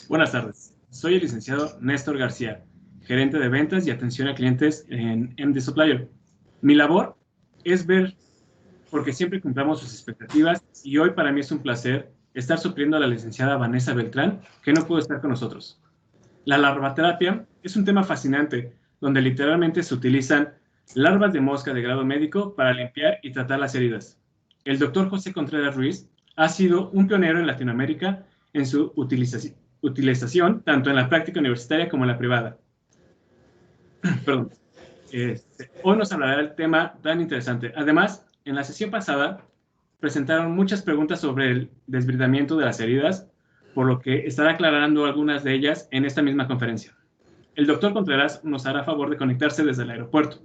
Buenas tardes. Soy el licenciado Néstor García, gerente de ventas y atención a clientes en MD Supplier. Mi labor es ver porque siempre cumplamos sus expectativas y hoy para mí es un placer estar supliendo a la licenciada Vanessa Beltrán, que no pudo estar con nosotros. La larvaterapia es un tema fascinante donde literalmente se utilizan larvas de mosca de grado médico para limpiar y tratar las heridas. El doctor José Contreras Ruiz ha sido un pionero en Latinoamérica en su utilización tanto en la práctica universitaria como en la privada. Perdón. Hoy nos hablará del tema tan interesante. Además, en la sesión pasada presentaron muchas preguntas sobre el desbridamiento de las heridas, por lo que estará aclarando algunas de ellas en esta misma conferencia. El doctor Contreras nos hará favor de conectarse desde el aeropuerto,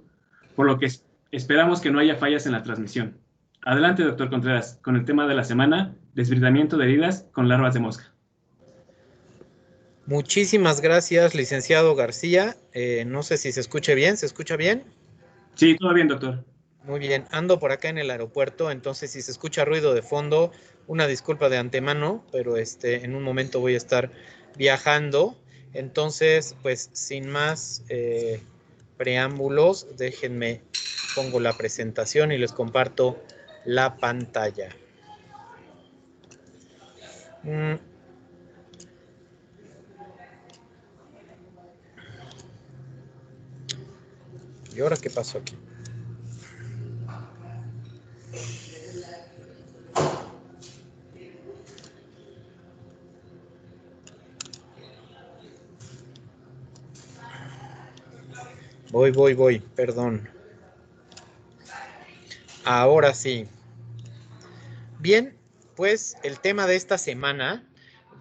por lo que esperamos que no haya fallas en la transmisión. Adelante, doctor Contreras, con el tema de la semana, desbridamiento de heridas con larvas de mosca. Muchísimas gracias, licenciado García. No sé si se escuche bien. ¿Se escucha bien? Sí, todo bien, doctor. Muy bien. Ando por acá en el aeropuerto, entonces si se escucha ruido de fondo, una disculpa de antemano, pero en un momento voy a estar viajando. Entonces, pues sin más preámbulos, déjenme, pongo la presentación y les comparto la pantalla. ¿Y ahora qué pasó aquí? Voy, perdón. Ahora sí. Bien, pues el tema de esta semana,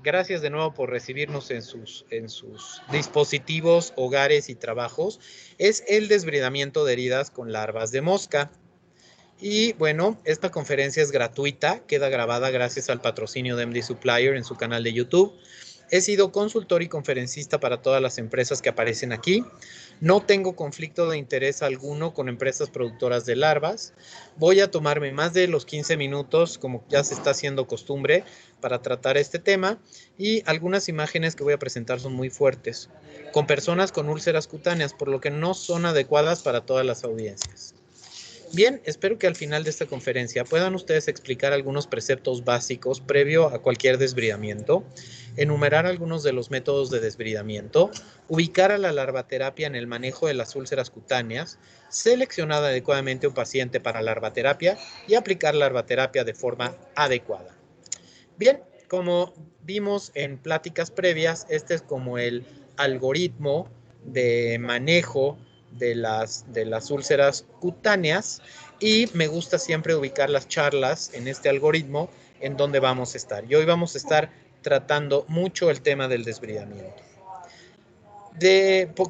gracias de nuevo por recibirnos en sus dispositivos, hogares y trabajos, es el desbridamiento de heridas con larvas de mosca. Y bueno, esta conferencia es gratuita, queda grabada gracias al patrocinio de MD Supplier en su canal de YouTube. He sido consultor y conferencista para todas las empresas que aparecen aquí. No tengo conflicto de interés alguno con empresas productoras de larvas. Voy a tomarme más de los 15 minutos, como ya se está haciendo costumbre, para tratar este tema. Y algunas imágenes que voy a presentar son muy fuertes, con personas con úlceras cutáneas, por lo que no son adecuadas para todas las audiencias. Bien, espero que al final de esta conferencia puedan ustedes explicar algunos preceptos básicos previo a cualquier desbridamiento, enumerar algunos de los métodos de desbridamiento, ubicar a la larvaterapia en el manejo de las úlceras cutáneas, seleccionar adecuadamente un paciente para larvaterapia y aplicar larvaterapia de forma adecuada. Bien, como vimos en pláticas previas, este es como el algoritmo de manejo de las úlceras cutáneas y me gusta siempre ubicar las charlas en este algoritmo en donde vamos a estar. Y hoy vamos a estar tratando mucho el tema del desbridamiento.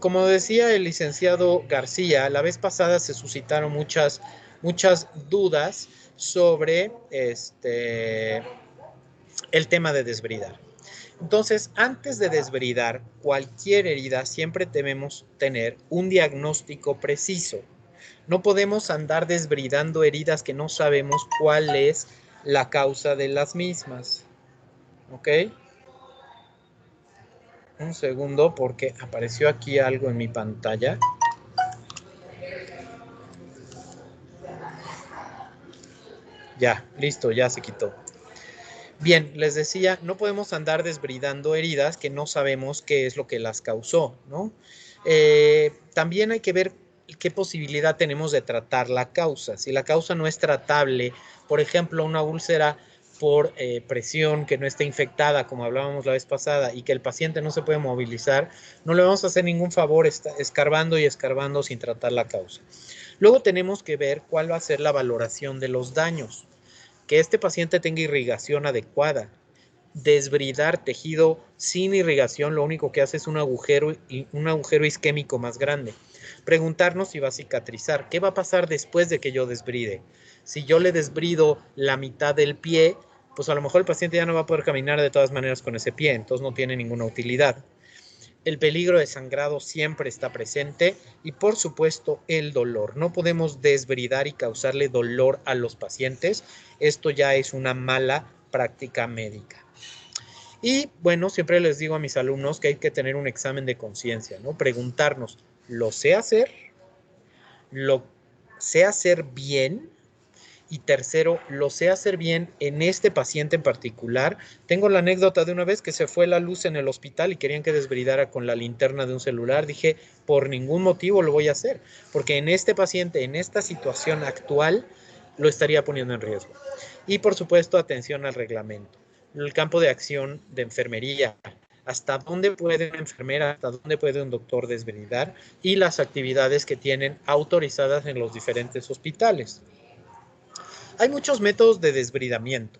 Como decía el licenciado García, la vez pasada se suscitaron muchas dudas sobre el tema de desbridar. Entonces, antes de desbridar cualquier herida, siempre debemos tener un diagnóstico preciso. No podemos andar desbridando heridas que no sabemos cuál es la causa de las mismas. ¿Ok? Un segundo, porque apareció aquí algo en mi pantalla. Ya, listo, ya se quitó. Bien, les decía, no podemos andar desbridando heridas que no sabemos qué es lo que las causó, ¿no? También hay que ver qué posibilidad tenemos de tratar la causa. Si la causa no es tratable, por ejemplo, una úlcera por presión que no esté infectada, como hablábamos la vez pasada, y que el paciente no se puede movilizar, no le vamos a hacer ningún favor escarbando y escarbando sin tratar la causa. Luego tenemos que ver cuál va a ser la valoración de los daños. Que este paciente tenga irrigación adecuada. Desbridar tejido sin irrigación lo único que hace es un agujero isquémico más grande. Preguntarnos si va a cicatrizar. ¿Qué va a pasar después de que yo desbride? Si yo le desbrido la mitad del pie, pues a lo mejor el paciente ya no va a poder caminar de todas maneras con ese pie, entonces no tiene ninguna utilidad. El peligro de sangrado siempre está presente y por supuesto el dolor. No podemos desbridar y causarle dolor a los pacientes. Esto ya es una mala práctica médica. Y bueno, siempre les digo a mis alumnos que hay que tener un examen de conciencia, ¿no? Preguntarnos, ¿lo sé hacer? ¿Lo sé hacer bien? Y tercero, lo sé hacer bien en este paciente en particular. Tengo la anécdota de una vez que se fue la luz en el hospital y querían que desbridara con la linterna de un celular. Dije, por ningún motivo lo voy a hacer, porque en este paciente, en esta situación actual, lo estaría poniendo en riesgo. Y por supuesto, atención al reglamento. El campo de acción de enfermería, hasta dónde puede una enfermera, hasta dónde puede un doctor desbridar y las actividades que tienen autorizadas en los diferentes hospitales. Hay muchos métodos de desbridamiento: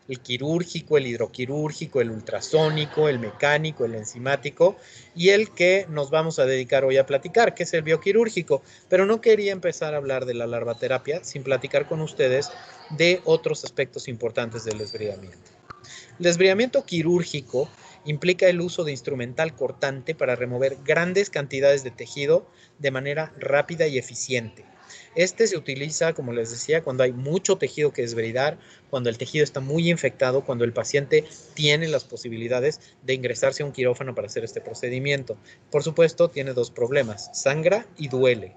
el quirúrgico, el hidroquirúrgico, el ultrasónico, el mecánico, el enzimático y el que nos vamos a dedicar hoy a platicar, que es el bioquirúrgico. Pero no quería empezar a hablar de la larvaterapia sin platicar con ustedes de otros aspectos importantes del desbridamiento. El desbridamiento quirúrgico implica el uso de instrumental cortante para remover grandes cantidades de tejido de manera rápida y eficiente. Este se utiliza, como les decía, cuando hay mucho tejido que desbridar, cuando el tejido está muy infectado, cuando el paciente tiene las posibilidades de ingresarse a un quirófano para hacer este procedimiento. Por supuesto, tiene dos problemas: sangra y duele.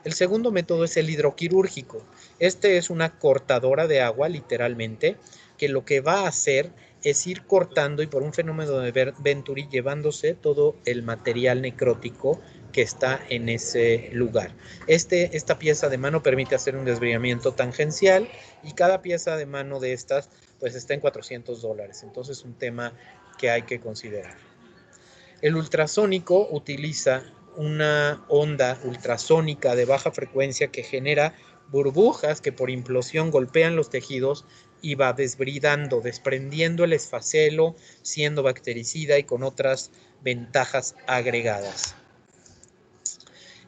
El segundo método es el hidroquirúrgico. Este es una cortadora de agua, literalmente, que lo que va a hacer es ir cortando y por un fenómeno de Venturi llevándose todo el material necrótico que está en ese lugar. Esta pieza de mano permite hacer un desbridamiento tangencial y cada pieza de mano de estas pues está en $400. Entonces, un tema que hay que considerar. El ultrasónico utiliza una onda ultrasónica de baja frecuencia que genera burbujas que por implosión golpean los tejidos y va desbridando, desprendiendo el esfacelo, siendo bactericida y con otras ventajas agregadas.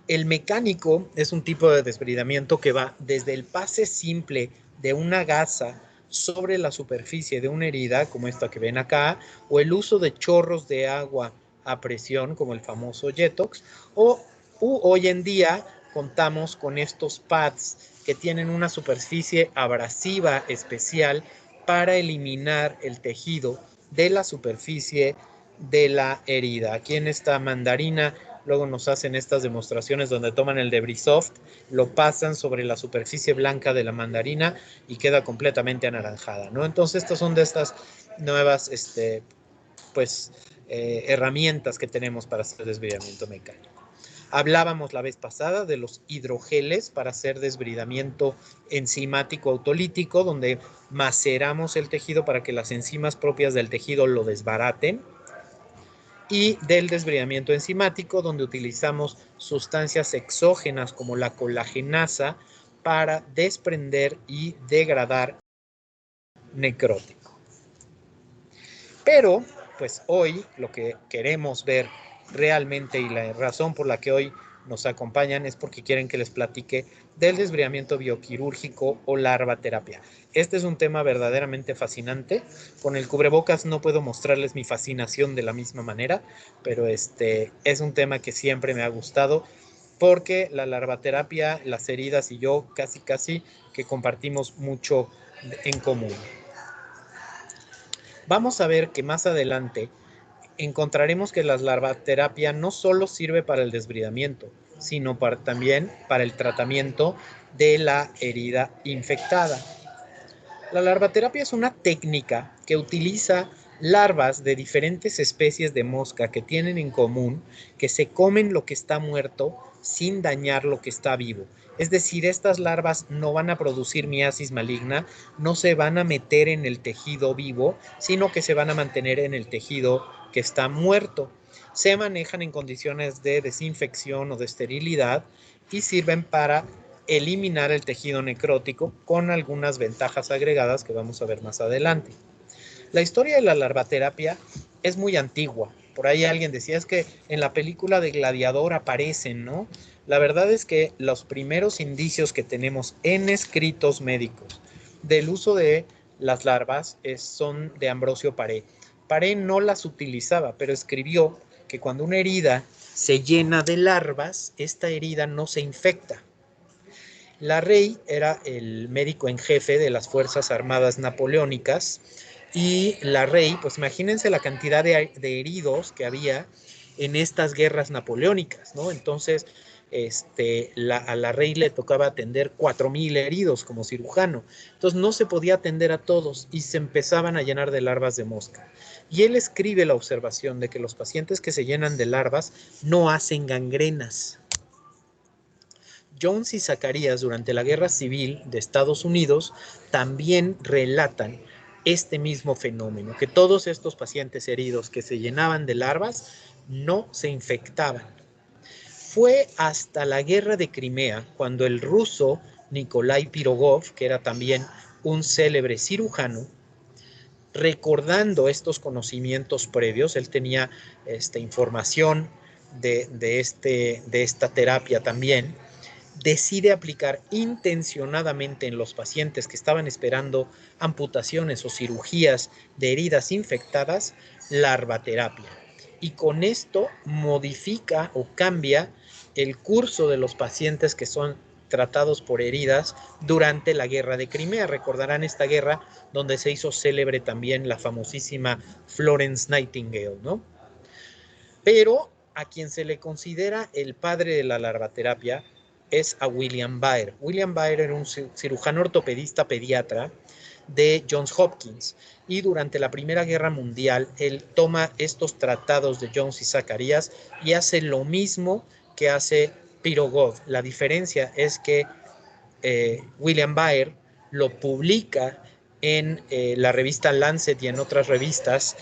El mecánico es un tipo de desbridamiento que va desde el pase simple de una gasa sobre la superficie de una herida, como esta que ven acá, o el uso de chorros de agua a presión, como el famoso Jetox, o hoy en día contamos con estos pads que tienen una superficie abrasiva especial para eliminar el tejido de la superficie de la herida. Aquí en esta mandarina luego nos hacen estas demostraciones donde toman el Debrisoft, lo pasan sobre la superficie blanca de la mandarina y queda completamente anaranjada, ¿no? Entonces, estas son de estas nuevas herramientas que tenemos para hacer desbridamiento mecánico. Hablábamos la vez pasada de los hidrogeles para hacer desbridamiento enzimático autolítico, donde maceramos el tejido para que las enzimas propias del tejido lo desbaraten, y del desbridamiento enzimático, donde utilizamos sustancias exógenas como la colagenasa para desprender y degradar necrótico. Pero, pues hoy lo que queremos ver realmente, y la razón por la que hoy nos acompañan, es porque quieren que les platique del desbridamiento bioquirúrgico o larvaterapia. Este es un tema verdaderamente fascinante. Con el cubrebocas no puedo mostrarles mi fascinación de la misma manera, pero es un tema que siempre me ha gustado, porque la larvaterapia, las heridas y yo casi que compartimos mucho en común. Vamos a ver que más adelante encontraremos que la larvaterapia no solo sirve para el desbridamiento, sino también para el tratamiento de la herida infectada. La larvaterapia es una técnica que utiliza larvas de diferentes especies de mosca que tienen en común que se comen lo que está muerto sin dañar lo que está vivo. Es decir, estas larvas no van a producir miasis maligna, no se van a meter en el tejido vivo, sino que se van a mantener en el tejido que está muerto. Se manejan en condiciones de desinfección o de esterilidad y sirven para eliminar el tejido necrótico con algunas ventajas agregadas que vamos a ver más adelante. La historia de la larvaterapia es muy antigua. Por ahí alguien decía, es que en la película de Gladiador aparecen, ¿no? La verdad es que los primeros indicios que tenemos en escritos médicos del uso de las larvas son de Ambrosio Paré. Paré no las utilizaba, pero escribió que cuando una herida se llena de larvas, esta herida no se infecta. Larrey era el médico en jefe de las Fuerzas Armadas Napoleónicas. Y la Rey, pues imagínense la cantidad de heridos que había en estas guerras napoleónicas, ¿no? Entonces, a la Rey le tocaba atender 4,000 heridos como cirujano. Entonces no se podía atender a todos y se empezaban a llenar de larvas de mosca. Y él escribe la observación de que los pacientes que se llenan de larvas no hacen gangrenas. Jones y Zacarías durante la Guerra Civil de Estados Unidos también relatan este mismo fenómeno, que todos estos pacientes heridos que se llenaban de larvas no se infectaban. Fue hasta la Guerra de Crimea cuando el ruso Nikolai Pirogov, que era también un célebre cirujano, recordando estos conocimientos previos, él tenía información de esta terapia también, decide aplicar intencionadamente en los pacientes que estaban esperando amputaciones o cirugías de heridas infectadas, larvaterapia. Y con esto modifica o cambia el curso de los pacientes que son tratados por heridas durante la Guerra de Crimea. Recordarán esta guerra donde se hizo célebre también la famosísima Florence Nightingale, ¿no? Pero a quien se le considera el padre de la larvaterapia es a William Baer. William Baer era un cirujano ortopedista pediatra de Johns Hopkins y durante la Primera Guerra Mundial él toma estos tratados de Jones y Zacarías y hace lo mismo que hace Pirogov. La diferencia es que William Baer lo publica en la revista Lancet y en otras revistas.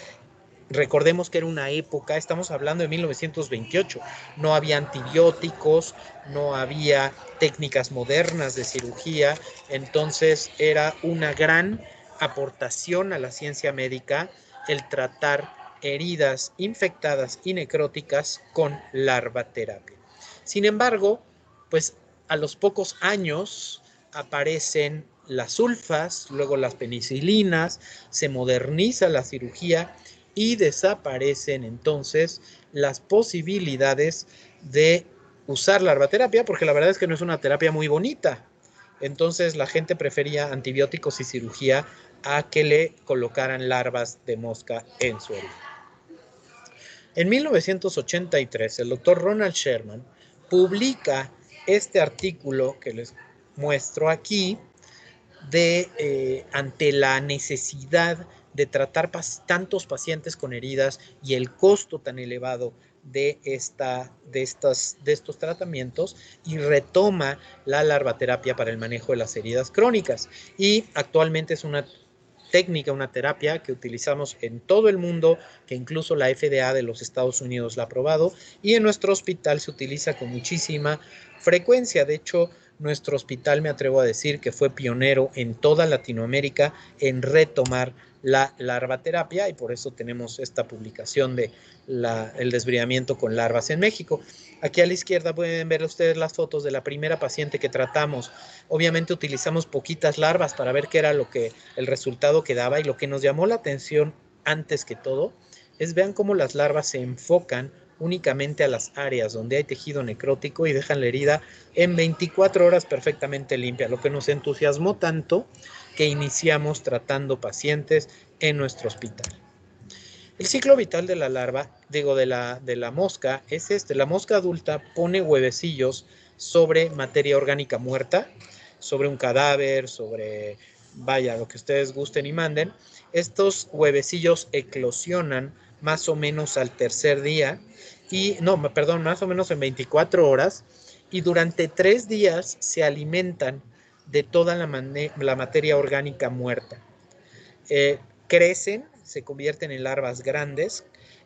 Recordemos que era una época, estamos hablando de 1928, no había antibióticos, no había técnicas modernas de cirugía, entonces era una gran aportación a la ciencia médica el tratar heridas infectadas y necróticas con larvaterapia. Sin embargo, pues a los pocos años aparecen las sulfas, luego las penicilinas, se moderniza la cirugía y desaparecen entonces las posibilidades de usar larvaterapia, porque la verdad es que no es una terapia muy bonita. Entonces la gente prefería antibióticos y cirugía a que le colocaran larvas de mosca en su herida. En 1983, el doctor Ronald Sherman publica este artículo que les muestro aquí ante la necesidad de tratar tantos pacientes con heridas y el costo tan elevado de estos tratamientos, y retoma la larvaterapia para el manejo de las heridas crónicas. Y actualmente es una técnica, una terapia que utilizamos en todo el mundo, que incluso la FDA de los Estados Unidos la ha aprobado, y en nuestro hospital se utiliza con muchísima frecuencia. De hecho, nuestro hospital, me atrevo a decir, que fue pionero en toda Latinoamérica en retomar la larvaterapia, y por eso tenemos esta publicación de el desbridamiento con larvas en México. Aquí a la izquierda pueden ver ustedes las fotos de la primera paciente que tratamos. Obviamente utilizamos poquitas larvas para ver qué era el resultado que daba, y lo que nos llamó la atención antes que todo es vean cómo las larvas se enfocan únicamente a las áreas donde hay tejido necrótico y dejan la herida en 24 horas perfectamente limpia, lo que nos entusiasmó tanto que iniciamos tratando pacientes en nuestro hospital. El ciclo vital de la larva, de la mosca, es la mosca adulta pone huevecillos sobre materia orgánica muerta, sobre un cadáver, sobre, vaya, lo que ustedes gusten y manden. Estos huevecillos eclosionan más o menos al tercer día, más o menos en 24 horas, y durante 3 días se alimentan de toda la materia orgánica muerta. Crecen, se convierten en larvas grandes,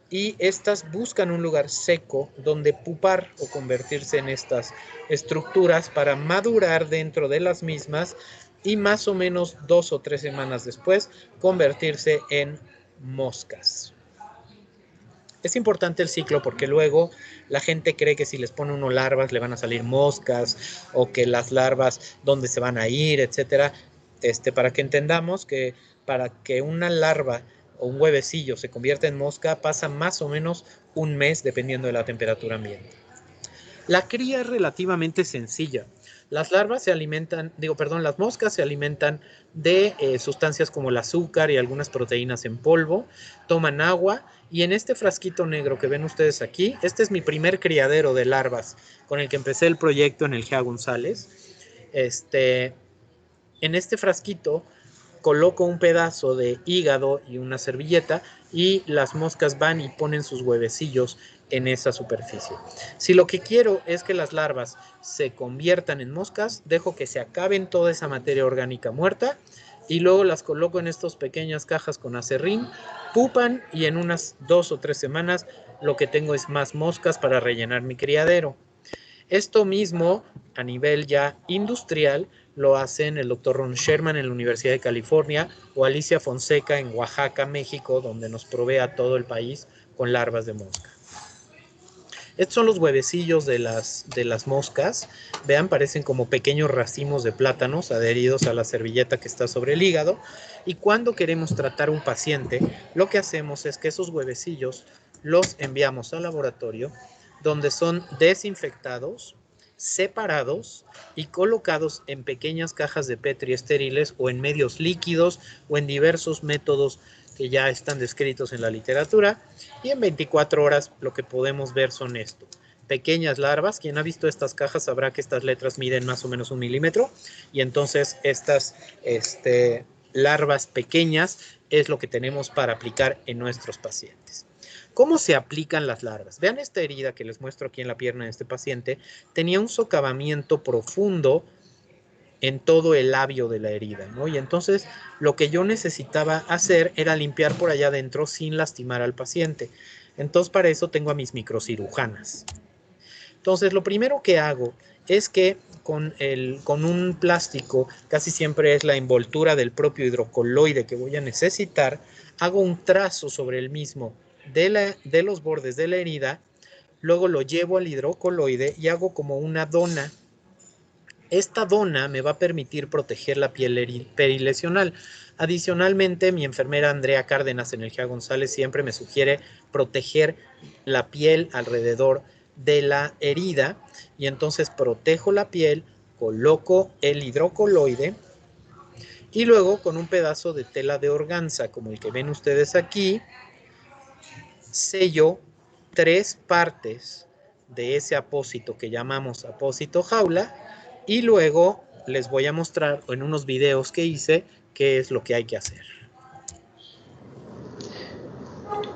y estas buscan un lugar seco donde pupar o convertirse en estas estructuras para madurar dentro de las mismas y más o menos 2 o 3 semanas después convertirse en moscas. Es importante el ciclo porque luego la gente cree que si les pone uno larvas le van a salir moscas, o que las larvas dónde se van a ir, etcétera. Para que entendamos que para que una larva o un huevecillo se convierta en mosca pasa más o menos un mes dependiendo de la temperatura ambiente. La cría es relativamente sencilla. Las larvas se alimentan, las moscas se alimentan de sustancias como el azúcar y algunas proteínas en polvo, toman agua y en este frasquito negro que ven ustedes aquí, este es mi primer criadero de larvas con el que empecé el proyecto en el GEA González. En este frasquito coloco un pedazo de hígado y una servilleta y las moscas van y ponen sus huevecillos en esa superficie. Si lo que quiero es que las larvas se conviertan en moscas, dejo que se acaben toda esa materia orgánica muerta y luego las coloco en estas pequeñas cajas con acerrín, pupan y en unas 2 o 3 semanas lo que tengo es más moscas para rellenar mi criadero. Esto mismo a nivel ya industrial lo hacen el doctor Ron Sherman en la Universidad de California o Alicia Fonseca en Oaxaca, México, donde nos provee a todo el país con larvas de mosca. Estos son los huevecillos de las moscas. Vean, parecen como pequeños racimos de plátanos adheridos a la servilleta que está sobre el hígado. Y cuando queremos tratar un paciente, lo que hacemos es que esos huevecillos los enviamos al laboratorio, donde son desinfectados, separados y colocados en pequeñas cajas de Petri estériles o en medios líquidos o en diversos métodos que ya están descritos en la literatura, y en 24 horas lo que podemos ver son esto: pequeñas larvas. Quien ha visto estas cajas sabrá que estas letras miden más o menos 1 milímetro, y entonces estas larvas pequeñas es lo que tenemos para aplicar en nuestros pacientes. ¿Cómo se aplican las larvas? Vean esta herida que les muestro aquí en la pierna de este paciente. Tenía un socavamiento profundo en todo el labio de la herida, ¿no? Y entonces lo que yo necesitaba hacer era limpiar por allá adentro sin lastimar al paciente. Entonces para eso tengo a mis microcirujanas. Entonces lo primero que hago es que con un plástico, casi siempre es la envoltura del propio hidrocoloide que voy a necesitar, hago un trazo sobre el mismo de los bordes de la herida, luego lo llevo al hidrocoloide y hago como una dona. Esta dona me va a permitir proteger la piel perilesional. Adicionalmente, mi enfermera Andrea Cárdenas en el GEA González siempre me sugiere proteger la piel alrededor de la herida, y entonces protejo la piel, coloco el hidrocoloide y luego con un pedazo de tela de organza como el que ven ustedes aquí, sello 3 partes de ese apósito que llamamos apósito jaula, y luego les voy a mostrar en unos videos que hice qué es lo que hay que hacer.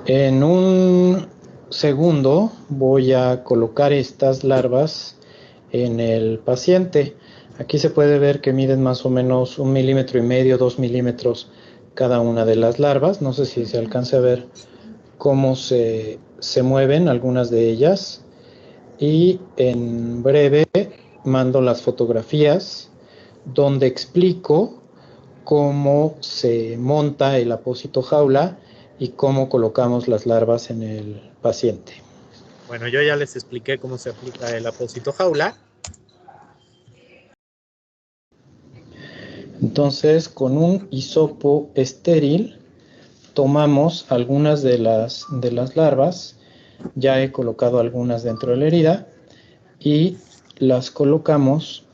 En un segundo voy a colocar estas larvas en el paciente. Aquí se puede ver que miden más o menos 1,5 milímetros, 2 milímetros cada una de las larvas. No sé si se alcanza a ver cómo se mueven algunas de ellas. Y en breve mando las fotografías donde explico cómo se monta el apósito jaula y cómo colocamos las larvas en el paciente. Bueno, yo ya les expliqué cómo se aplica el apósito jaula. Entonces, con un hisopo estéril tomamos algunas de las larvas. Ya he colocado algunas dentro de la herida y las colocamos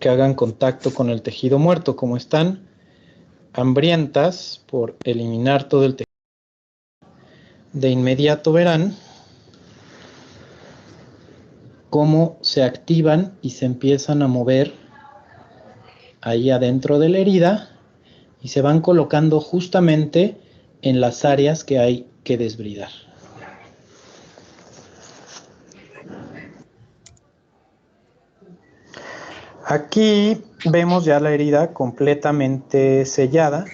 que hagan contacto con el tejido muerto. Como están hambrientas por eliminar todo el tejido, de inmediato verán cómo se activan y se empiezan a mover ahí adentro de la herida y se van colocando justamente en las áreas que hay que desbridar. Aquí vemos ya la herida completamente sellada,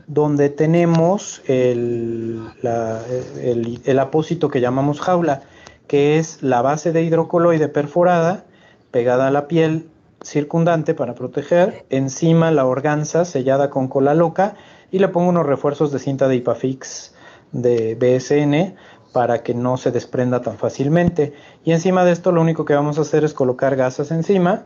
donde tenemos el apósito que llamamos jaula, que es la base de hidrocoloide perforada, pegada a la piel circundante para proteger, encima la organza sellada con cola loca, y le pongo unos refuerzos de cinta de Ipafix de BSN para que no se desprenda tan fácilmente. Y encima de esto lo único que vamos a hacer es colocar gasas encima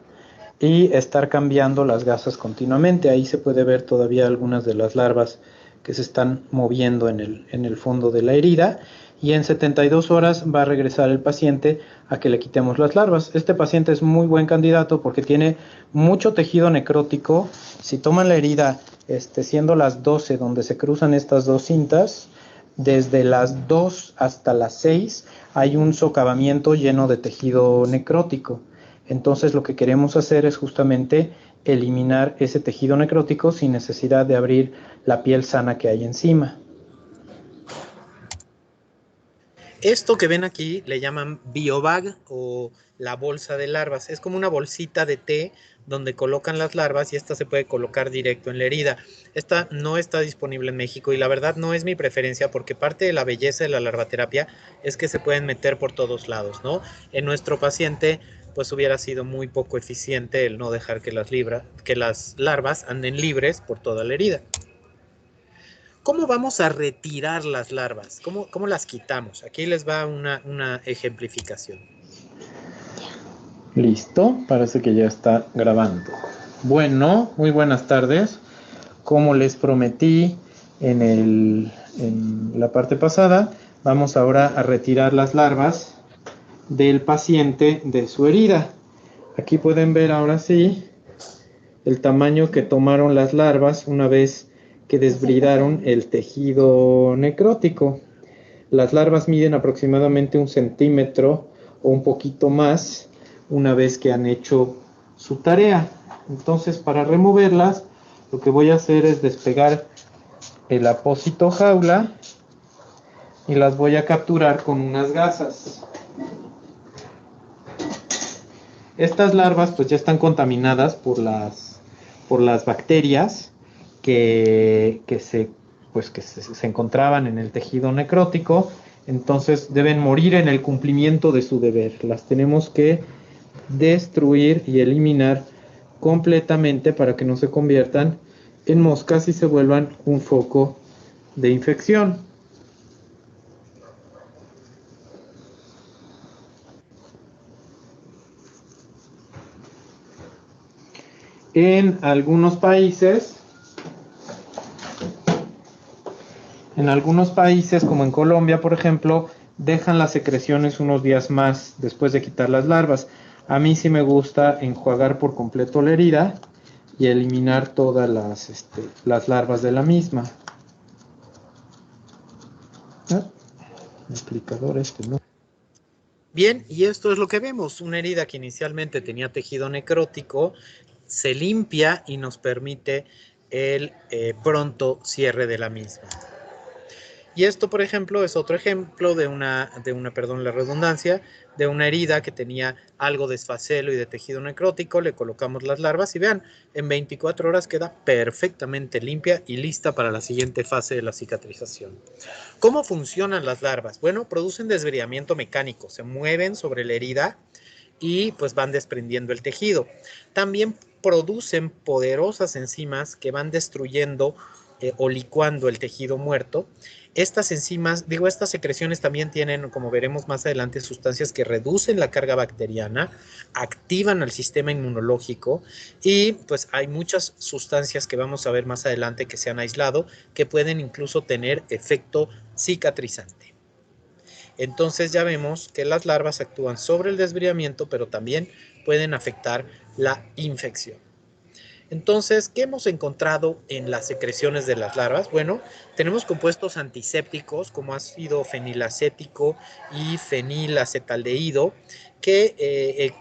y estar cambiando las gasas continuamente. Ahí se puede ver todavía algunas de las larvas que se están moviendo en el fondo de la herida. y en 72 horas va a regresar el paciente a que le quitemos las larvas. Este paciente es muy buen candidato porque tiene mucho tejido necrótico. Si toman la herida siendo las 12 donde se cruzan estas dos cintas, desde las 2 hasta las 6 hay un socavamiento lleno de tejido necrótico. Entonces lo que queremos hacer es justamente eliminar ese tejido necrótico sin necesidad de abrir la piel sana que hay encima. Esto que ven aquí le llaman biobag o la bolsa de larvas. Es como una bolsita de té donde colocan las larvas y esta se puede colocar directo en la herida. Esta no está disponible en México y la verdad no es mi preferencia porque parte de la belleza de la larvaterapia es que se pueden meter por todos lados, ¿no? En nuestro paciente pues hubiera sido muy poco eficiente el no dejar que las larvas anden libres por toda la herida. ¿Cómo vamos a retirar las larvas? ¿Cómo las quitamos? Aquí les va una ejemplificación. Listo, parece que ya está grabando. Bueno, muy buenas tardes. Como les prometí en la parte pasada, vamos ahora a retirar las larvas del paciente de su herida. Aquí pueden ver ahora sí el tamaño que tomaron las larvas una vez que desbridaron el tejido necrótico. Las larvas miden aproximadamente 1 centímetro o un poquito más una vez que han hecho su tarea. Entonces, para removerlas, lo que voy a hacer es despegar el apósito jaula y las voy a capturar con unas gasas. Estas larvas pues ya están contaminadas por las bacterias que se encontraban en el tejido necrótico, entonces deben morir en el cumplimiento de su deber. Las tenemos que destruir y eliminar completamente para que no se conviertan en moscas y se vuelvan un foco de infección. En algunos países, como en Colombia, por ejemplo, dejan las secreciones unos días más después de quitar las larvas. A mí sí me gusta enjuagar por completo la herida y eliminar todas las larvas de la misma. El aplicador no. Bien, y esto es lo que vemos. Una herida que inicialmente tenía tejido necrótico se limpia y nos permite el pronto cierre de la misma. Y esto, por ejemplo, es otro ejemplo perdón, la redundancia, de una herida que tenía algo de esfacelo y de tejido necrótico. Le colocamos las larvas y vean, en 24 horas queda perfectamente limpia y lista para la siguiente fase de la cicatrización. ¿Cómo funcionan las larvas? Bueno, producen desbridamiento mecánico, se mueven sobre la herida y pues van desprendiendo el tejido. También producen poderosas enzimas que van destruyendo o licuando el tejido muerto. Estas enzimas, estas secreciones también tienen, como veremos más adelante, sustancias que reducen la carga bacteriana, activan al sistema inmunológico y pues hay muchas sustancias que vamos a ver más adelante que se han aislado que pueden incluso tener efecto cicatrizante. Entonces ya vemos que las larvas actúan sobre el desbridamiento, pero también pueden afectar la infección. Entonces, ¿qué hemos encontrado en las secreciones de las larvas? Bueno, tenemos compuestos antisépticos como ácido fenilacético y fenilacetaldehído que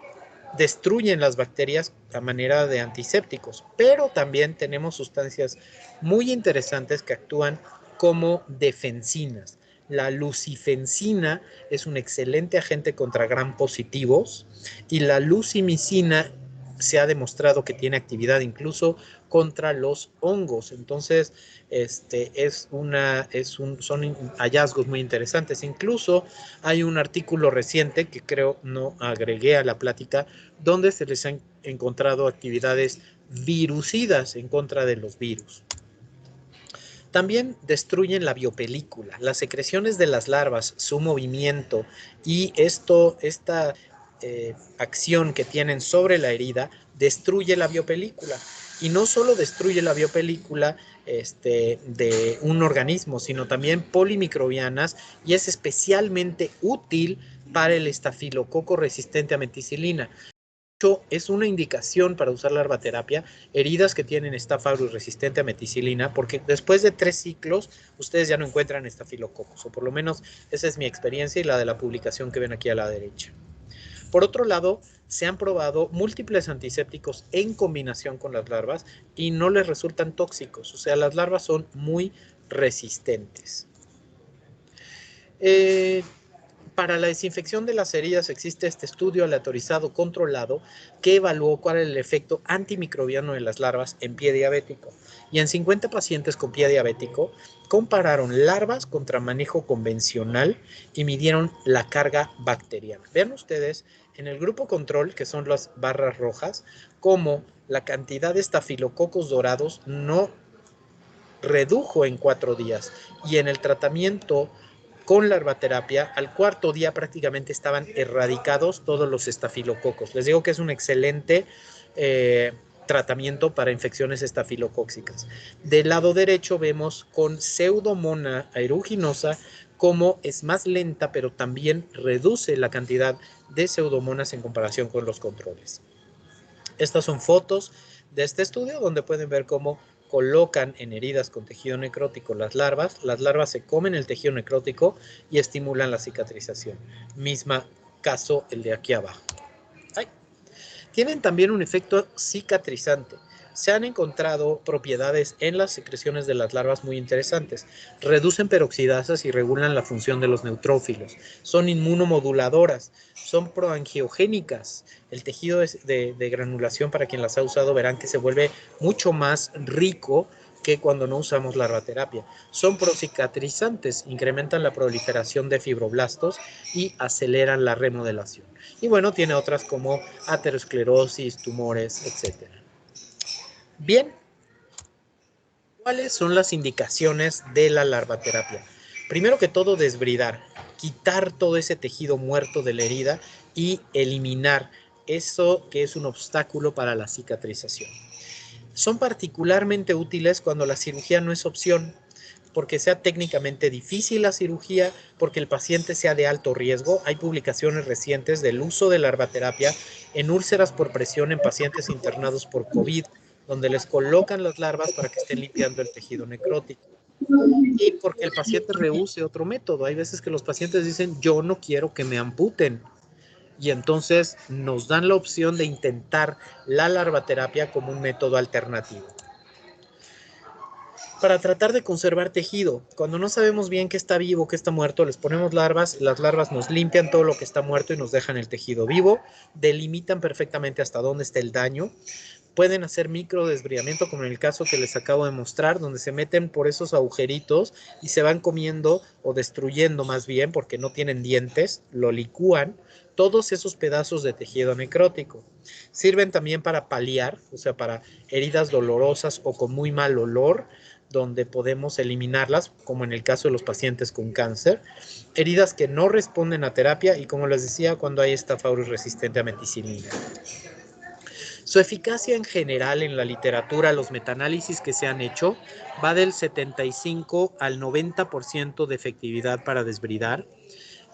destruyen las bacterias a manera de antisépticos, pero también tenemos sustancias muy interesantes que actúan como defensinas. La lucifencina es un excelente agente contra gram positivos y la lucimicina se ha demostrado que tiene actividad incluso contra los hongos. Entonces, son hallazgos muy interesantes. Incluso hay un artículo reciente que creo no agregué a la plática, donde se les han encontrado actividades virucidas en contra de los virus. También destruyen la biopelícula, las secreciones de las larvas, su movimiento y esta acción que tienen sobre la herida destruye la biopelícula. Y no solo destruye la biopelícula de un organismo, sino también polimicrobianas, y es especialmente útil para el estafilococo resistente a meticilina. Es una indicación para usar larvaterapia, heridas que tienen Staphylococcus resistente a meticilina, porque después de 3 ciclos ustedes ya no encuentran estafilococos, o por lo menos esa es mi experiencia y la de la publicación que ven aquí a la derecha. Por otro lado, se han probado múltiples antisépticos en combinación con las larvas y no les resultan tóxicos, o sea, las larvas son muy resistentes. Para la desinfección de las heridas existe este estudio aleatorizado controlado que evaluó cuál era el efecto antimicrobiano de las larvas en pie diabético. Y en 50 pacientes con pie diabético compararon larvas contra manejo convencional y midieron la carga bacteriana. Vean ustedes en el grupo control, que son las barras rojas, cómo la cantidad de estafilococos dorados no redujo en 4 días, y en el tratamiento con larvaterapia, al 4.º día prácticamente estaban erradicados todos los estafilococos. Les digo que es un excelente tratamiento para infecciones estafilocóxicas. Del lado derecho vemos con Pseudomonas aeruginosa cómo es más lenta, pero también reduce la cantidad de Pseudomonas en comparación con los controles. Estas son fotos de este estudio donde pueden ver cómo colocan en heridas con tejido necrótico las larvas se comen el tejido necrótico y estimulan la cicatrización. Misma caso el de aquí abajo. Tienen también un efecto cicatrizante. Se han encontrado propiedades en las secreciones de las larvas muy interesantes. Reducen peroxidasas y regulan la función de los neutrófilos. Son inmunomoduladoras, son proangiogénicas. El tejido de granulación, para quien las ha usado, verán que se vuelve mucho más rico que cuando no usamos larvaterapia. Son procicatrizantes, incrementan la proliferación de fibroblastos y aceleran la remodelación. Y bueno, tiene otras como aterosclerosis, tumores, etc. Bien, ¿cuáles son las indicaciones de la larvaterapia? Primero que todo, desbridar, quitar todo ese tejido muerto de la herida y eliminar eso que es un obstáculo para la cicatrización. Son particularmente útiles cuando la cirugía no es opción, porque sea técnicamente difícil la cirugía, porque el paciente sea de alto riesgo. Hay publicaciones recientes del uso de larvaterapia en úlceras por presión en pacientes internados por COVID, donde les colocan las larvas para que estén limpiando el tejido necrótico. Y porque el paciente rehúse otro método. Hay veces que los pacientes dicen, yo no quiero que me amputen. Y entonces nos dan la opción de intentar la larvaterapia como un método alternativo. Para tratar de conservar tejido, cuando no sabemos bien qué está vivo, qué está muerto, les ponemos larvas, las larvas nos limpian todo lo que está muerto y nos dejan el tejido vivo, delimitan perfectamente hasta dónde está el daño, pueden hacer microdesbridamiento, como en el caso que les acabo de mostrar, donde se meten por esos agujeritos y se van comiendo o destruyendo más bien, porque no tienen dientes, lo licúan, todos esos pedazos de tejido necrótico. Sirven también para paliar, o sea, para heridas dolorosas o con muy mal olor, donde podemos eliminarlas, como en el caso de los pacientes con cáncer, heridas que no responden a terapia y, como les decía, cuando hay Staphylococcus resistente a meticilina. Su eficacia en general en la literatura, los metaanálisis que se han hecho, va del 75 al 90% de efectividad para desbridar.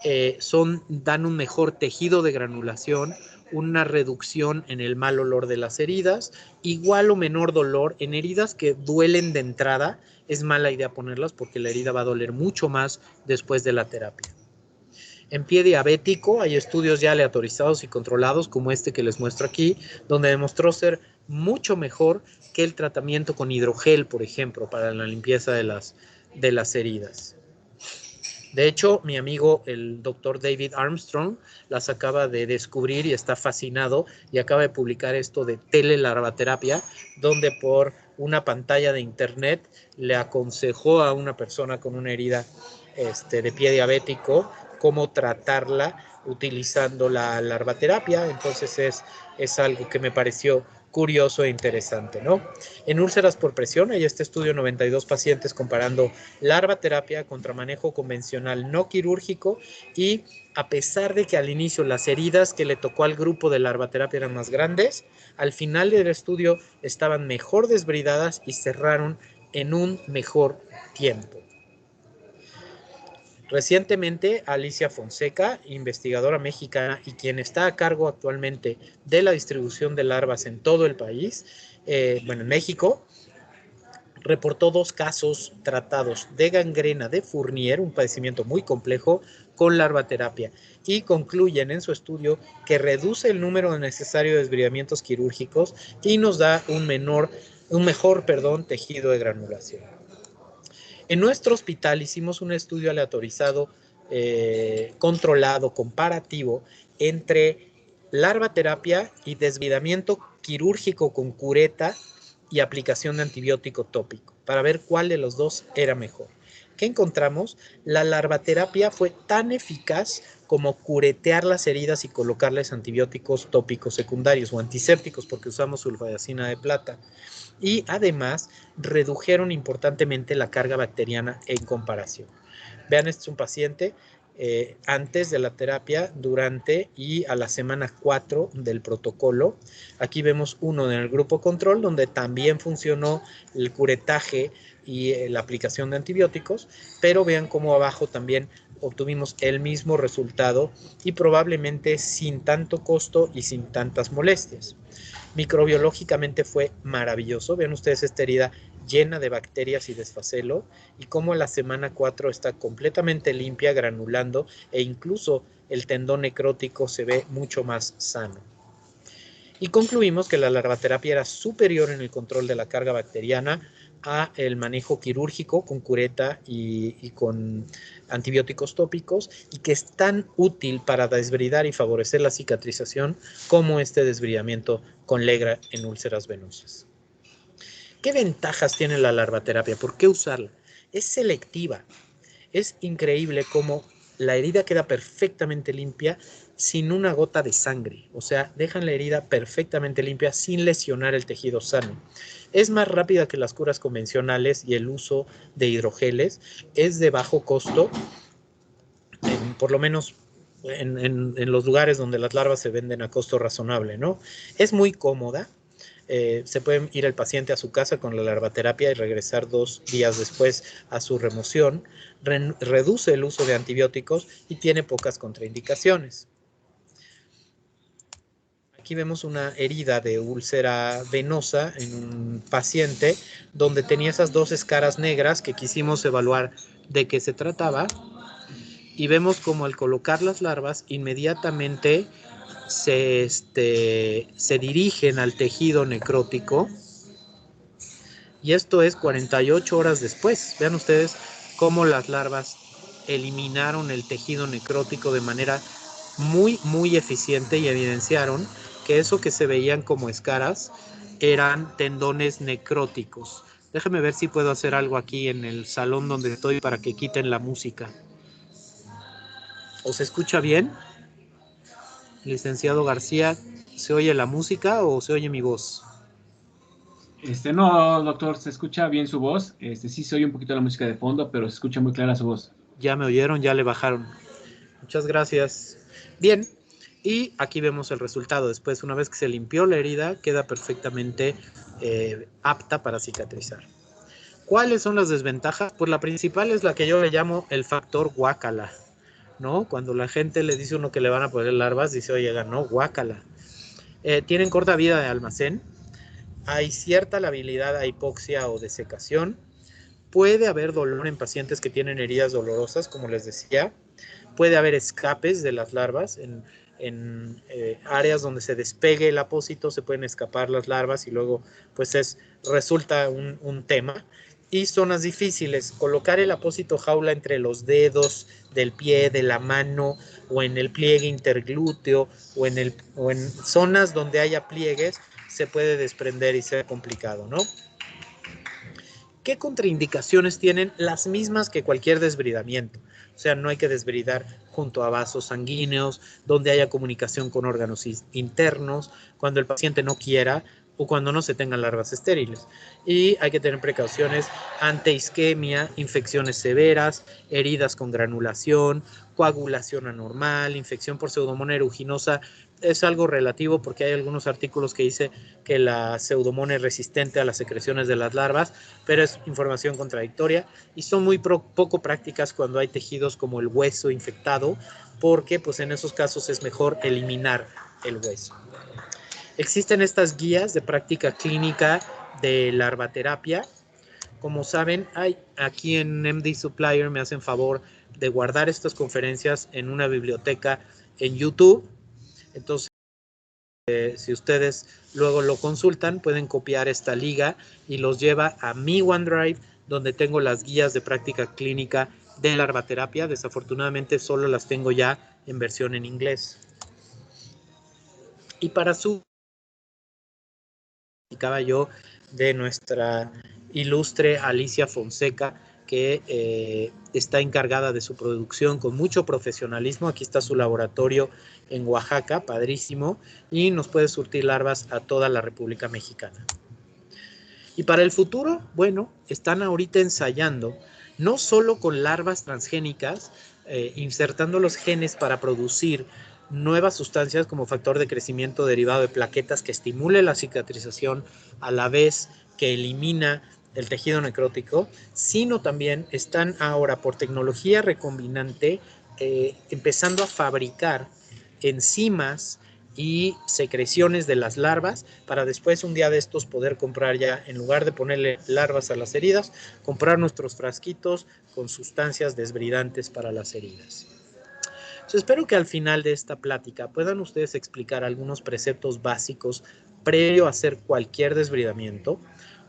Dan un mejor tejido de granulación, una reducción en el mal olor de las heridas, igual o menor dolor en heridas que duelen de entrada. Es mala idea ponerlas porque la herida va a doler mucho más después de la terapia. En pie diabético hay estudios ya aleatorizados y controlados como este que les muestro aquí, donde demostró ser mucho mejor que el tratamiento con hidrogel, por ejemplo, para la limpieza de las heridas. De hecho, mi amigo, el doctor David Armstrong, las acaba de descubrir y está fascinado y acaba de publicar esto de telelarvaterapia, donde por una pantalla de internet le aconsejó a una persona con una herida de pie diabético cómo tratarla utilizando la larvaterapia. Entonces es algo que me pareció curioso e interesante, ¿no? En úlceras por presión hay este estudio 92 pacientes comparando larvaterapia contra manejo convencional no quirúrgico y a pesar de que al inicio las heridas que le tocó al grupo de larvaterapia eran más grandes, al final del estudio estaban mejor desbridadas y cerraron en un mejor tiempo. Recientemente, Alicia Fonseca, investigadora mexicana y quien está a cargo actualmente de la distribución de larvas en todo el país, en México, reportó 2 casos tratados de gangrena de Fournier, un padecimiento muy complejo, con larvaterapia, y concluyen en su estudio que reduce el número necesario de desbridamientos quirúrgicos y nos da un mejor tejido de granulación. En nuestro hospital hicimos un estudio aleatorizado, controlado, comparativo, entre larvaterapia y desbridamiento quirúrgico con cureta y aplicación de antibiótico tópico, para ver cuál de los dos era mejor. ¿Qué encontramos? La larvaterapia fue tan eficaz como curetear las heridas y colocarles antibióticos tópicos secundarios o antisépticos, porque usamos sulfadacina de plata. Y además redujeron importantemente la carga bacteriana en comparación. Vean, este es un paciente antes de la terapia, durante y a la semana 4 del protocolo. Aquí vemos uno en el grupo control, donde también funcionó el curetaje y la aplicación de antibióticos, pero vean cómo abajo también obtuvimos el mismo resultado y probablemente sin tanto costo y sin tantas molestias. Microbiológicamente fue maravilloso. Vean ustedes esta herida llena de bacterias y desfacelo, y cómo la semana 4 está completamente limpia, granulando, e incluso el tendón necrótico se ve mucho más sano. Y concluimos que la larvaterapia era superior en el control de la carga bacteriana a el manejo quirúrgico con cureta y con antibióticos tópicos, y que es tan útil para desbridar y favorecer la cicatrización como este desbridamiento con Legra en úlceras venosas. ¿Qué ventajas tiene la larvaterapia? ¿Por qué usarla? Es selectiva. Es increíble cómo la herida queda perfectamente limpia sin una gota de sangre. O sea, dejan la herida perfectamente limpia sin lesionar el tejido sano. Es más rápida que las curas convencionales y el uso de hidrogeles. Es de bajo costo, por lo menos en los lugares donde las larvas se venden a costo razonable, ¿no? Es muy cómoda. Se puede ir el paciente a su casa con la larvaterapia y regresar 2 días después a su remoción. Reduce el uso de antibióticos y tiene pocas contraindicaciones. Aquí vemos una herida de úlcera venosa en un paciente donde tenía esas 2 escaras negras que quisimos evaluar de qué se trataba. Y vemos como al colocar las larvas inmediatamente se dirigen al tejido necrótico, y esto es 48 horas después. Vean ustedes cómo las larvas eliminaron el tejido necrótico de manera muy, muy eficiente, y evidenciaron que eso que se veían como escaras eran tendones necróticos. Déjenme ver si puedo hacer algo aquí en el salón donde estoy para que quiten la música. ¿O se escucha bien? Licenciado García, ¿se oye la música o se oye mi voz? No, doctor, se escucha bien su voz. Sí se oye un poquito la música de fondo, pero se escucha muy clara su voz. Ya me oyeron, ya le bajaron. Muchas gracias. Bien, y aquí vemos el resultado. Después, una vez que se limpió la herida, queda perfectamente apta para cicatrizar. ¿Cuáles son las desventajas? Pues la principal es la que yo le llamo el factor guácala, ¿no? Cuando la gente le dice a uno que le van a poner larvas, dice, oye, no, guácala. Tienen corta vida de almacén. Hay cierta labilidad a hipoxia o desecación. Puede haber dolor en pacientes que tienen heridas dolorosas, como les decía. Puede haber escapes de las larvas en áreas donde se despegue el apósito, se pueden escapar las larvas y luego pues resulta un tema. Y zonas difíciles, colocar el apósito jaula entre los dedos del pie, de la mano, o en el pliegue interglúteo, o en zonas donde haya pliegues, se puede desprender y ser complicado, ¿no? ¿Qué contraindicaciones tienen? Las mismas que cualquier desbridamiento. O sea, no hay que desbridar junto a vasos sanguíneos, donde haya comunicación con órganos internos, cuando el paciente no quiera, o cuando no se tengan larvas estériles. Y hay que tener precauciones ante isquemia, infecciones severas, heridas con granulación, coagulación anormal, infección por Pseudomonas aeruginosa. Es algo relativo porque hay algunos artículos que dice que la Pseudomonas es resistente a las secreciones de las larvas, pero es información contradictoria y son muy poco prácticas cuando hay tejidos como el hueso infectado, porque pues en esos casos es mejor eliminar el hueso. Existen estas guías de práctica clínica de larvaterapia. Como saben, aquí en MD Supplier me hacen favor de guardar estas conferencias en una biblioteca en YouTube. Entonces, si ustedes luego lo consultan, pueden copiar esta liga y los lleva a mi OneDrive, donde tengo las guías de práctica clínica de larvaterapia. Desafortunadamente solo las tengo ya en versión en inglés. Y para su platicaba yo de nuestra ilustre Alicia Fonseca, que está encargada de su producción con mucho profesionalismo. Aquí está su laboratorio en Oaxaca, padrísimo, y nos puede surtir larvas a toda la República Mexicana. Y para el futuro, bueno, están ahorita ensayando, no solo con larvas transgénicas, insertando los genes para producir nuevas sustancias como factor de crecimiento derivado de plaquetas que estimule la cicatrización a la vez que elimina el tejido necrótico, sino también están ahora por tecnología recombinante empezando a fabricar enzimas y secreciones de las larvas para después un día de estos poder comprar ya, en lugar de ponerle larvas a las heridas, comprar nuestros frasquitos con sustancias desbridantes para las heridas. Entonces, espero que al final de esta plática puedan ustedes explicar algunos preceptos básicos previo a hacer cualquier desbridamiento,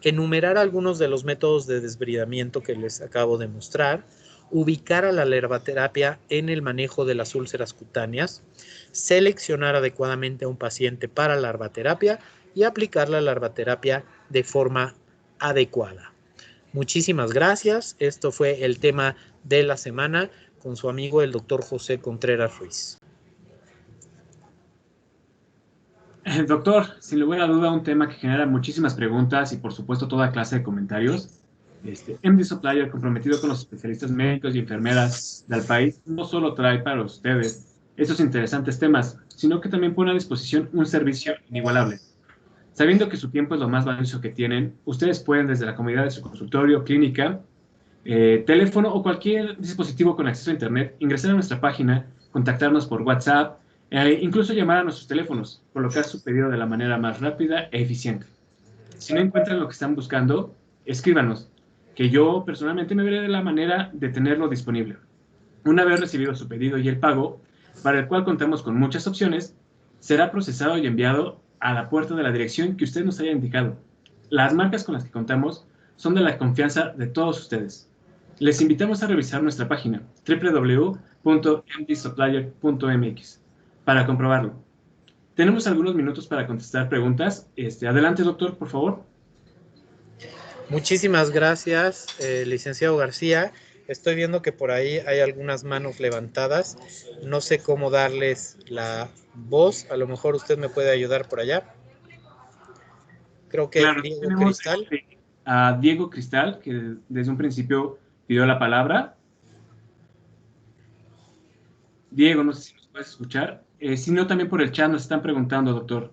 enumerar algunos de los métodos de desbridamiento que les acabo de mostrar, ubicar a la larvaterapia en el manejo de las úlceras cutáneas, seleccionar adecuadamente a un paciente para larvaterapia y aplicar la larvaterapia de forma adecuada. Muchísimas gracias. Esto fue el tema de la semana con su amigo el doctor José Contreras Ruiz. Doctor, sin lugar a duda, un tema que genera muchísimas preguntas y por supuesto toda clase de comentarios. MD Supplier, comprometido con los especialistas médicos y enfermeras del país, no solo trae para ustedes estos interesantes temas, sino que también pone a disposición un servicio inigualable. Sabiendo que su tiempo es lo más valioso que tienen, ustedes pueden desde la comodidad de su consultorio, clínica, teléfono o cualquier dispositivo con acceso a internet, ingresar a nuestra página, contactarnos por WhatsApp, incluso llamar a nuestros teléfonos, colocar su pedido de la manera más rápida e eficiente. Si no encuentran lo que están buscando, escríbanos, que yo personalmente me veré de la manera de tenerlo disponible. Una vez recibido su pedido y el pago, para el cual contamos con muchas opciones, será procesado y enviado a la puerta de la dirección que usted nos haya indicado. Las marcas con las que contamos son de la confianza de todos ustedes. Les invitamos a revisar nuestra página www.mdsupplier.mx para comprobarlo. Tenemos algunos minutos para contestar preguntas. Adelante, doctor, por favor. Muchísimas gracias, licenciado García. Estoy viendo que por ahí hay algunas manos levantadas. No sé cómo darles la voz. A lo mejor usted me puede ayudar por allá. Creo que Claro, Diego tenemos Cristal. a Diego Cristal, que desde un principio pidió la palabra. Diego, no sé si nos puedes escuchar. Si no, también por el chat nos están preguntando, doctor.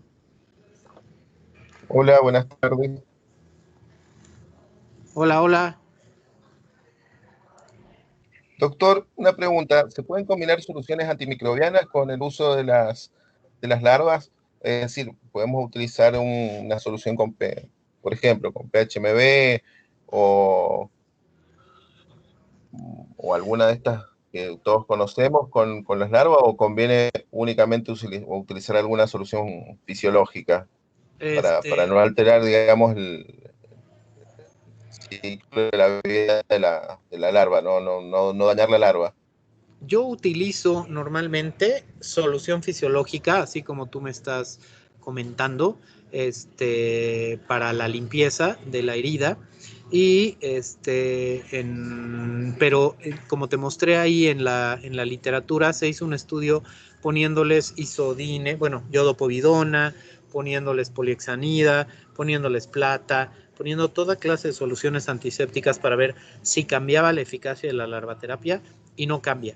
Hola, buenas tardes. Hola, hola. Doctor, una pregunta. ¿Se pueden combinar soluciones antimicrobianas con el uso de las larvas? Es decir, podemos utilizar una solución por ejemplo, con PHMB o alguna de estas que todos conocemos con las larvas, o conviene únicamente utilizar alguna solución fisiológica para no alterar, digamos, el ciclo de la vida de la larva, no dañar la larva? Yo utilizo normalmente solución fisiológica, así como tú me estás comentando, para la limpieza de la herida. Y pero como te mostré ahí en la literatura, se hizo un estudio poniéndoles isodine, bueno, yodopovidona, poniéndoles polihexanida, poniéndoles plata, poniendo toda clase de soluciones antisépticas para ver si cambiaba la eficacia de la larvaterapia y no cambia.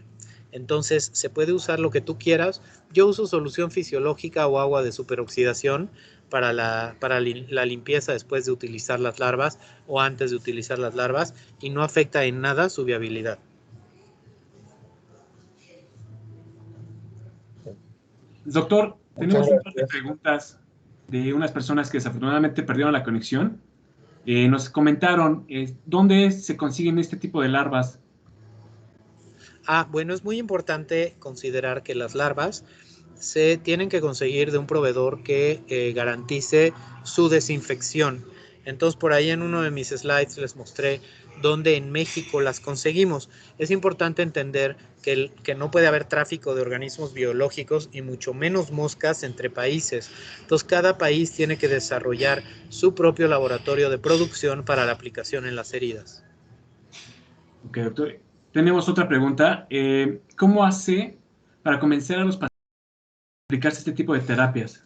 Entonces, se puede usar lo que tú quieras. Yo uso solución fisiológica o agua de superoxidación para la limpieza después de utilizar las larvas o antes de utilizar las larvas y no afecta en nada su viabilidad. Doctor, tenemos Muchas un par de gracias. preguntas de unas personas que desafortunadamente perdieron la conexión. Nos comentaron dónde se consiguen este tipo de larvas. Bueno, es muy importante considerar que las larvas se tienen que conseguir de un proveedor que garantice su desinfección. Entonces, por ahí en uno de mis slides les mostré dónde en México las conseguimos. Es importante entender que no puede haber tráfico de organismos biológicos y mucho menos moscas entre países. Entonces, cada país tiene que desarrollar su propio laboratorio de producción para la aplicación en las heridas. Ok, doctor. Tenemos otra pregunta. ¿Cómo hace para convencer a los pacientes de aplicarse este tipo de terapias?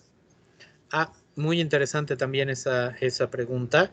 Muy interesante también esa pregunta.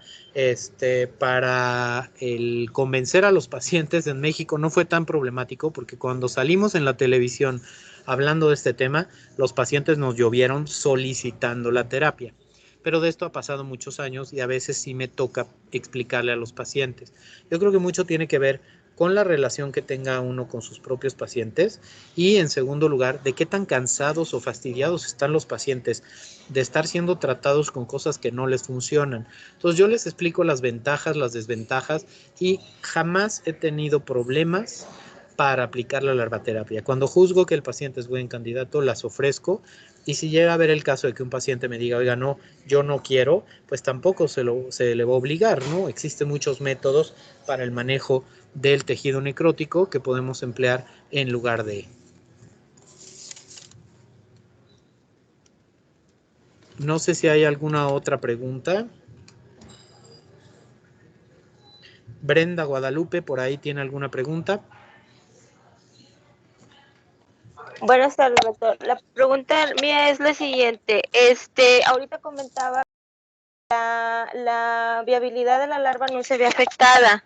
Para el convencer a los pacientes en México no fue tan problemático porque cuando salimos en la televisión hablando de este tema, los pacientes nos llovieron solicitando la terapia. Pero de esto ha pasado muchos años y a veces sí me toca explicarle a los pacientes. Yo creo que mucho tiene que ver con la relación que tenga uno con sus propios pacientes y, en segundo lugar, de qué tan cansados o fastidiados están los pacientes de estar siendo tratados con cosas que no les funcionan. Entonces yo les explico las ventajas, las desventajas y jamás he tenido problemas para aplicar la larvaterapia. Cuando juzgo que el paciente es buen candidato, las ofrezco y si llega a haber el caso de que un paciente me diga, oiga, no, yo no quiero, pues tampoco se le va a obligar, ¿no? Existen muchos métodos para el manejo del tejido necrótico que podemos emplear en lugar de. No sé si hay alguna otra pregunta. Brenda Guadalupe, por ahí tiene alguna pregunta. Buenas tardes, doctor. La pregunta mía es la siguiente. Ahorita comentaba la viabilidad de la larva no se ve afectada.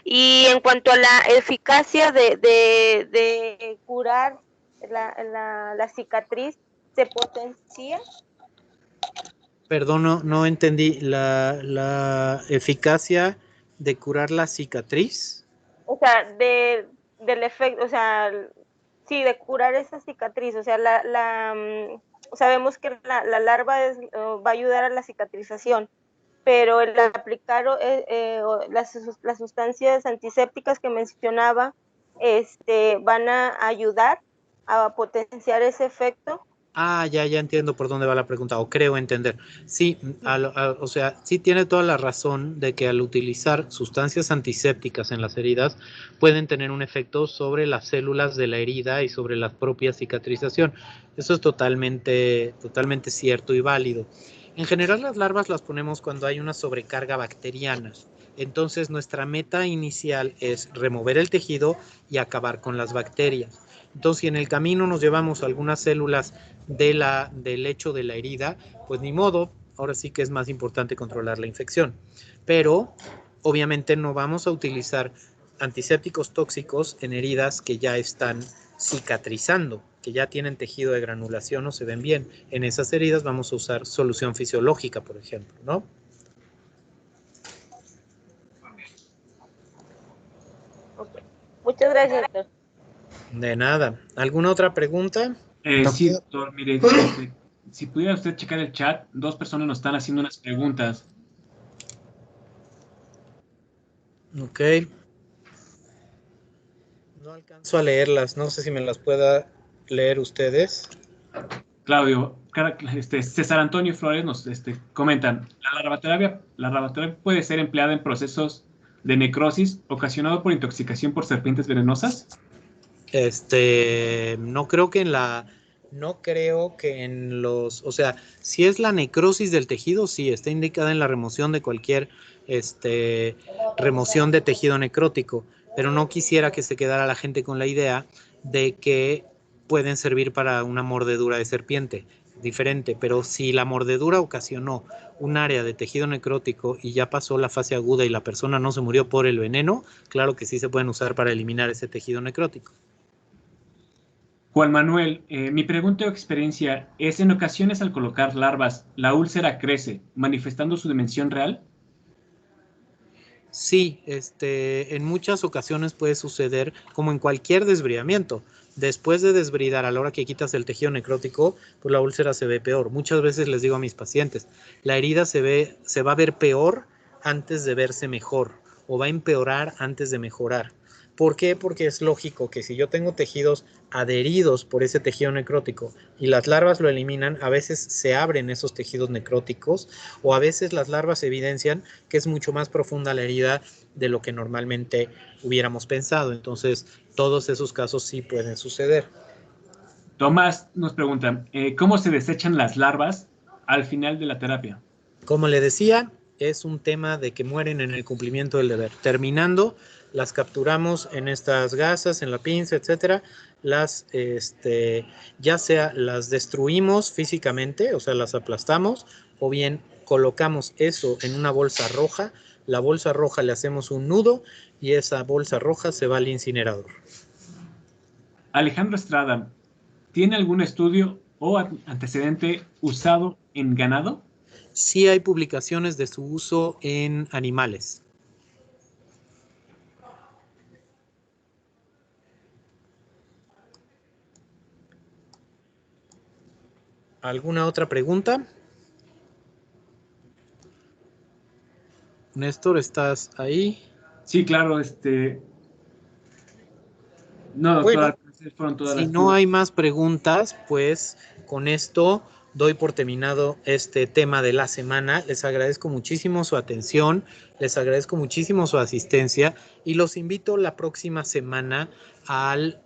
Y en cuanto a la eficacia de curar la cicatriz, ¿se potencia? Perdón, no entendí. La eficacia de curar la cicatriz. O sea, del efecto, o sea, sí, de curar esa cicatriz. O sea, sabemos que la larva va a ayudar a la cicatrización, pero el aplicar las sustancias antisépticas que mencionaba van a ayudar a potenciar ese efecto. Ya entiendo por dónde va la pregunta, o creo entender. Sí, o sea, sí tiene toda la razón de que al utilizar sustancias antisépticas en las heridas pueden tener un efecto sobre las células de la herida y sobre la propia cicatrización. Eso es totalmente cierto y válido. En general, las larvas las ponemos cuando hay una sobrecarga bacteriana. Entonces, nuestra meta inicial es remover el tejido y acabar con las bacterias. Entonces, si en el camino nos llevamos algunas células del lecho de la herida, pues ni modo, ahora sí que es más importante controlar la infección. Pero, obviamente, no vamos a utilizar antisépticos tóxicos en heridas que ya están cicatrizando, que ya tienen tejido de granulación o se ven bien. En esas heridas vamos a usar solución fisiológica, por ejemplo, ¿no? Okay. Muchas gracias, doctor. De nada. ¿Alguna otra pregunta? Sí, doctor, mire, si pudiera usted checar el chat, dos personas nos están haciendo unas preguntas. Ok. No alcanzo a leerlas, no sé si me las pueda leer ustedes. Claudio, César Antonio Flores nos comentan, la larvaterapia puede ser empleada en procesos de necrosis ocasionado por intoxicación por serpientes venenosas. No creo que en los, o sea, si es la necrosis del tejido, sí, está indicada en la remoción de cualquier, remoción de tejido necrótico, pero no quisiera que se quedara la gente con la idea de que pueden servir para una mordedura de serpiente. diferente, pero si la mordedura ocasionó un área de tejido necrótico y ya pasó la fase aguda y la persona no se murió por el veneno, claro que sí se pueden usar para eliminar ese tejido necrótico. Juan Manuel, mi pregunta o experiencia es, en ocasiones al colocar larvas, la úlcera crece, manifestando su dimensión real. Sí, en muchas ocasiones puede suceder como en cualquier desbridamiento. Después de desbridar, a la hora que quitas el tejido necrótico, pues la úlcera se ve peor. Muchas veces les digo a mis pacientes, la herida se va a ver peor antes de verse mejor, o va a empeorar antes de mejorar. ¿Por qué? Porque es lógico que si yo tengo tejidos adheridos por ese tejido necrótico y las larvas lo eliminan, a veces se abren esos tejidos necróticos, o a veces las larvas evidencian que es mucho más profunda la herida de lo que normalmente hubiéramos pensado. Entonces, todos esos casos sí pueden suceder. Tomás nos pregunta, ¿cómo se desechan las larvas al final de la terapia? Como le decía, es un tema de que mueren en el cumplimiento del deber. Terminando, las capturamos en estas gasas, en la pinza, etcétera. Ya sea las destruimos físicamente, o sea, las aplastamos, o bien colocamos eso en una bolsa roja. La bolsa roja le hacemos un nudo y esa bolsa roja se va al incinerador. Alejandro Estrada, ¿tiene algún estudio o antecedente usado en ganado? Sí hay publicaciones de su uso en animales. ¿Alguna otra pregunta? Néstor, ¿estás ahí? Sí, claro, no, Bueno, doctora, fueron todas si las no dudas. hay más preguntas, pues con esto doy por terminado este tema de la semana. Les agradezco muchísimo su atención, les agradezco muchísimo su asistencia y los invito la próxima semana al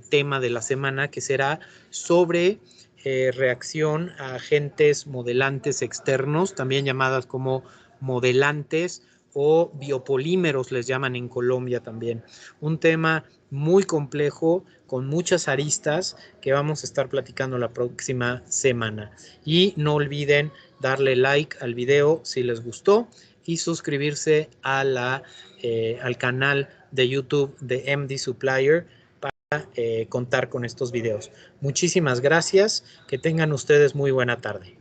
tema de la semana, que será sobre reacción a agentes modelantes externos, también llamadas como modelantes o biopolímeros, les llaman en Colombia también. Un tema muy complejo, con muchas aristas, que vamos a estar platicando la próxima semana. Y no olviden darle like al video si les gustó y suscribirse a al canal de YouTube de MD Supplier para contar con estos videos. Muchísimas gracias, que tengan ustedes muy buena tarde.